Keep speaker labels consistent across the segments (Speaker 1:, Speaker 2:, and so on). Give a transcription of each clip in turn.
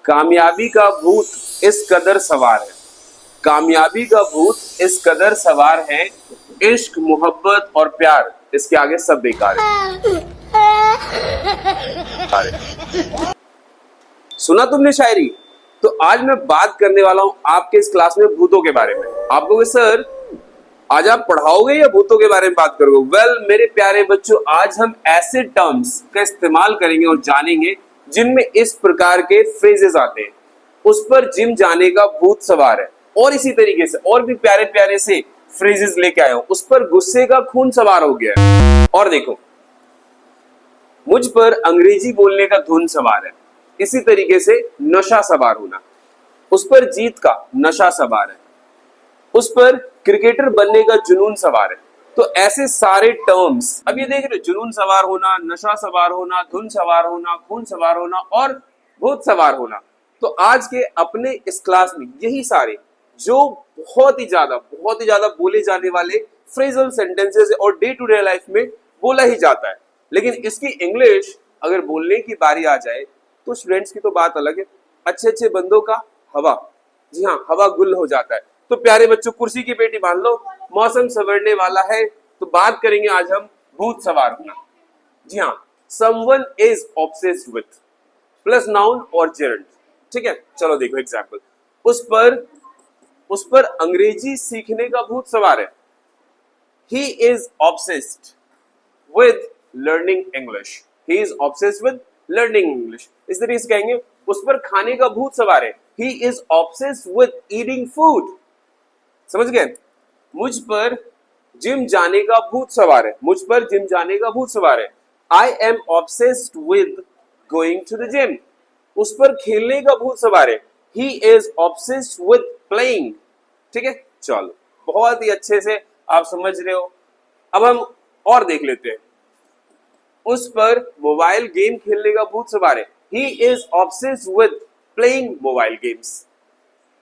Speaker 1: कामयाबी का भूत इस कदर सवार है, कामयाबी का भूत इस कदर सवार है, इश्क मोहब्बत और प्यार इसके आगे सब बेकार है। सुना तुमने शायरी? तो आज मैं बात करने वाला हूं आपके इस क्लास में भूतों के बारे में। आप कहोगे सर आज आप पढ़ाओगे या भूतों के बारे में बात करोगे? वेल मेरे प्यारे बच्चों, आज हम ऐसे टर्म्स का इस्तेमाल करेंगे और जानेंगे जिनमें इस प्रकार के फ्रेजेस आते हैं। उस पर जिम जाने का भूत सवार है, और इसी तरीके से और भी प्यारे प्यारे से फ्रेजेस लेके आया हूं। उस पर गुस्से का खून सवार हो गया है। और देखो, मुझ पर अंग्रेजी बोलने का धुन सवार है, इसी तरीके से नशा सवार होना। उस पर जीत का नशा सवार है, उस पर क्रिकेटर बनने का जुनून सवार है। तो ऐसे सारे टर्म्स अब ये देख रहे हो, जुनून सवार होना, नशा सवार होना, धुन सवार होना, खून सवार होना और भूत सवार होना। तो आज के अपने इस क्लास में यही सारे जो बहुत ही ज्यादा बोले जाने वाले फ्रेजल सेंटेंसेस और डे टू डे लाइफ में बोला ही जाता है, लेकिन इसकी इंग्लिश अगर बोलने की बारी आ जाए तो स्टूडेंट्स की तो बात अलग है। अच्छे अच्छे बंदों का हवा, जी हाँ, हवा गुल हो जाता है। तो प्यारे बच्चों, कुर्सी की पेटी बांध लो, मौसम सवरने वाला है, तो बात करेंगे आज हम भूत सवार होना। जी हाँ, someone is obsessed with plus noun और जेरंड। ठीक है, चलो देखो एग्जाम्पल। उस पर अंग्रेजी सीखने का भूत सवार है। He is obsessed with learning English. He is obsessed with learning English. इस तरीके से कहेंगे, उस पर खाने का भूत सवार है। He is obsessed with eating food. समझ गए? मुझ पर जिम जाने का भूत सवार है। मुझ पर जिम जाने का भूत सवार है। I am obsessed with going to the gym. उस पर खेलने का भूत सवार है। He is obsessed with playing. ठीक है, चलो बहुत ही अच्छे से आप समझ रहे हो। अब हम और देख लेते हैं। उस पर मोबाइल गेम खेलने का भूत सवार है। He is obsessed with playing mobile games.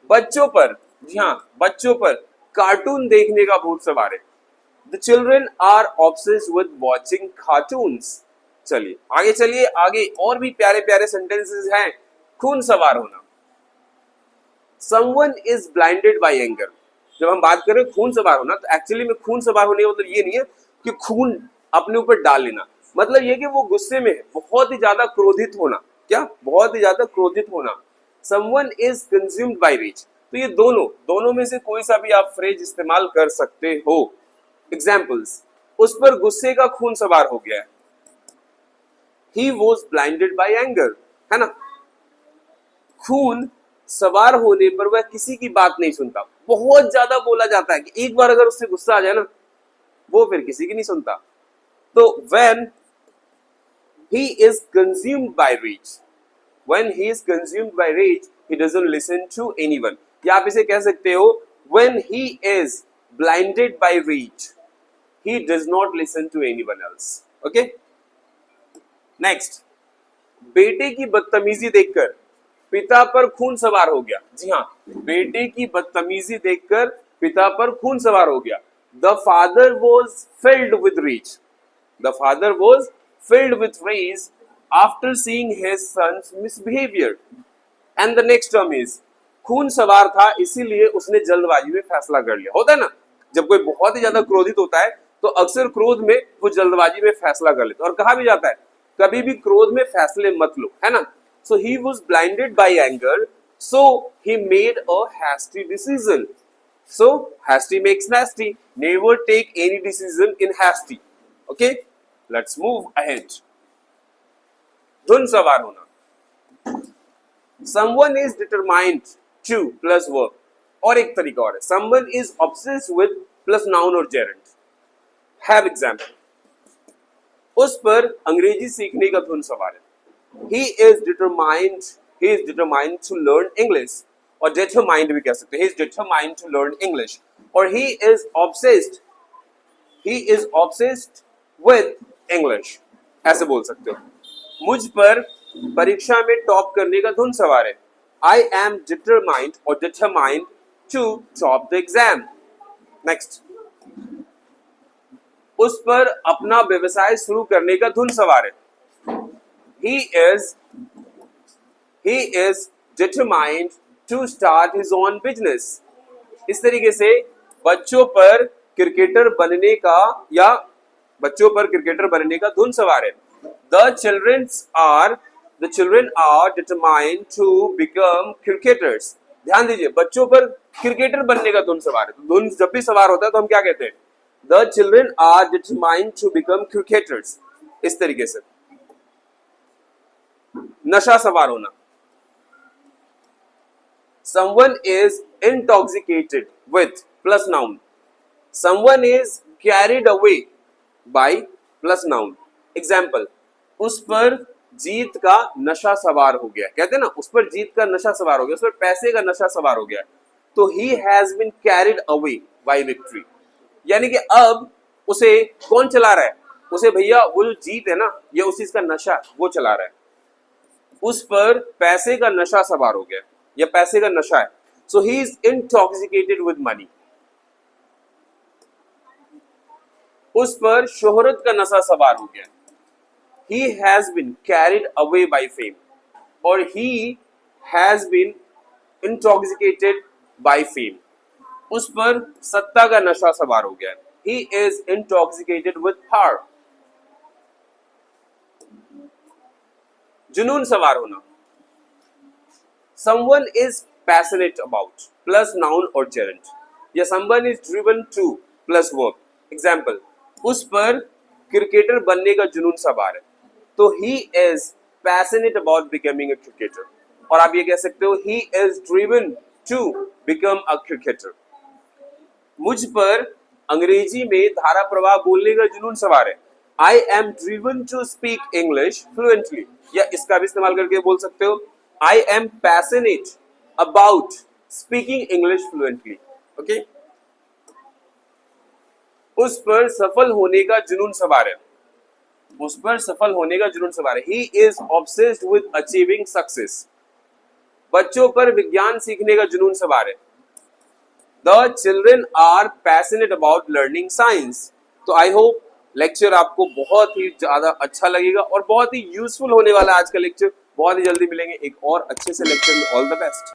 Speaker 1: बच्चों पर, जी हाँ, बच्चों पर कार्टून देखने का भूत सवार है। The children are obsessed with watching cartoons. चलिए आगे चलिए, आगे और भी प्यारे प्यारे सेंटेंसेस हैं। खून सवार होना। Someone is blinded bye anger. जब हम बात करें खून सवार होना, तो एक्चुअली में खून सवार होने का मतलब ये नहीं है कि खून अपने ऊपर डाल लेना। मतलब ये कि वो गुस्से में है, बहुत ही ज्यादा क्रोधित होना। क्या? बहुत ही ज्यादा क्रोधित होना। Someone is consumed by rage. तो ये दोनों में से कोई सा भी आप फ्रेज इस्तेमाल कर सकते हो। एग्जाम्पल्स, उस पर गुस्से का खून सवार हो गया है। He was blinded bye anger, है ना। खून सवार होने पर वह किसी की बात नहीं सुनता। बहुत ज्यादा बोला जाता है कि एक बार अगर उससे गुस्सा आ जाए ना, वो फिर किसी की नहीं सुनता। तो when he is consumed by rage, when he is consumed by rage, he doesn't listen to anyone. या आप इसे कह सकते हो when he is blinded by rage, he does not listen to anyone else. Okay? Next, बेटे की बदतमीजी देखकर पिता पर खून सवार हो गया। जी हाँ, बेटे की बदतमीजी देखकर पिता पर खून सवार हो गया। The father was filled with rage. The father was filled with rage after seeing his son's misbehavior. And the next term is, खून सवार था इसीलिए उसने जल्दबाजी में फैसला कर लिया। होता है ना, जब कोई बहुत ही ज्यादा क्रोधित होता है तो अक्सर क्रोध में वो जल्दबाजी में फैसला कर लेता है। और कहा भी जाता है कभी भी क्रोध में फैसले मत लो, है ना। So he was blinded by anger, so he made a hasty decision. So hasty makes nasty. Never take any decision in hasty. Okay? Let's move ahead. धुन सवार होना। Someone is determined to plus verb, और एक तरीका और है, someone is obsessed with plus noun or gerund. Have example. उस पर अंग्रेजी सीखने का धुन सवार है। He is determined to learn English, और determined भी कह सकते हैं। He is determined to learn English, और he is obsessed with English, ऐसे बोल सकते हो। मुझ पर परीक्षा में टॉप करने का धुन सवार है। I am determined to top the exam. Next, उस पर अपना व्यवसाय शुरू करने का धुन सवार है। He is determined to start his own business. इस तरीके से बच्चों पर क्रिकेटर बनने का या बच्चों पर क्रिकेटर बनने का धुन सवार है. The children are determined to become cricketers. ध्यान दीजिए, बच्चों पर क्रिकेटर बनने का धुन सवार है. तो धुन जब भी सवार होता है तो हम क्या कहते हैं? The children are determined to become cricketers. इस तरीके से नशा सवार होना. Someone is intoxicated with plus noun. Someone is carried away by plus noun. Example, उस पर जीत का नशा सवार हो गया. कहते हैं ना, उस पर जीत का नशा सवार हो गया, उस पर पैसे का नशा सवार हो गया. तो he has been carried away by victory. यानी कि अब उसे कौन चला रहा है? उसे भैया वो जो जीत है ना, ये उसी का नशा वो चला रहा है. उस पर पैसे का नशा सवार हो गया या पैसे का नशा है. So he is intoxicated with money. उस पर शोहरत का नशा सवार हो गया. He has been carried away by fame. और he has been intoxicated by fame. उस पर सत्ता का नशा सवार हो गया. He is intoxicated with power. जुनून सवार होना. Someone is passionate about plus noun or gerund. या someone is driven to plus verb. Example, उस पर क्रिकेटर बनने का जुनून सवार है. तो he is passionate about becoming a cricketer. और आप ये कह सकते हो he is driven to become a cricketer. मुझ पर अंग्रेजी में धारा प्रवाह बोलने का जुनून सवार है. I am driven to speak English fluently. या इसका भी इस्तेमाल करके बोल सकते हो I am passionate about speaking English fluently. Okay? उस पर सफल होने का जुनून सवार है. उस पर सफल होने का जुनून सवार है. He is obsessed with achieving success. बच्चों पर विज्ञान सीखने का जुनून सवार है. The children are passionate about learning science. तो आई होप लेक्चर आपको बहुत ही ज्यादा अच्छा लगेगा और बहुत ही यूजफुल होने वाला है आज का लेक्चर. बहुत ही जल्दी मिलेंगे एक और अच्छे से लेक्चर में. All the best.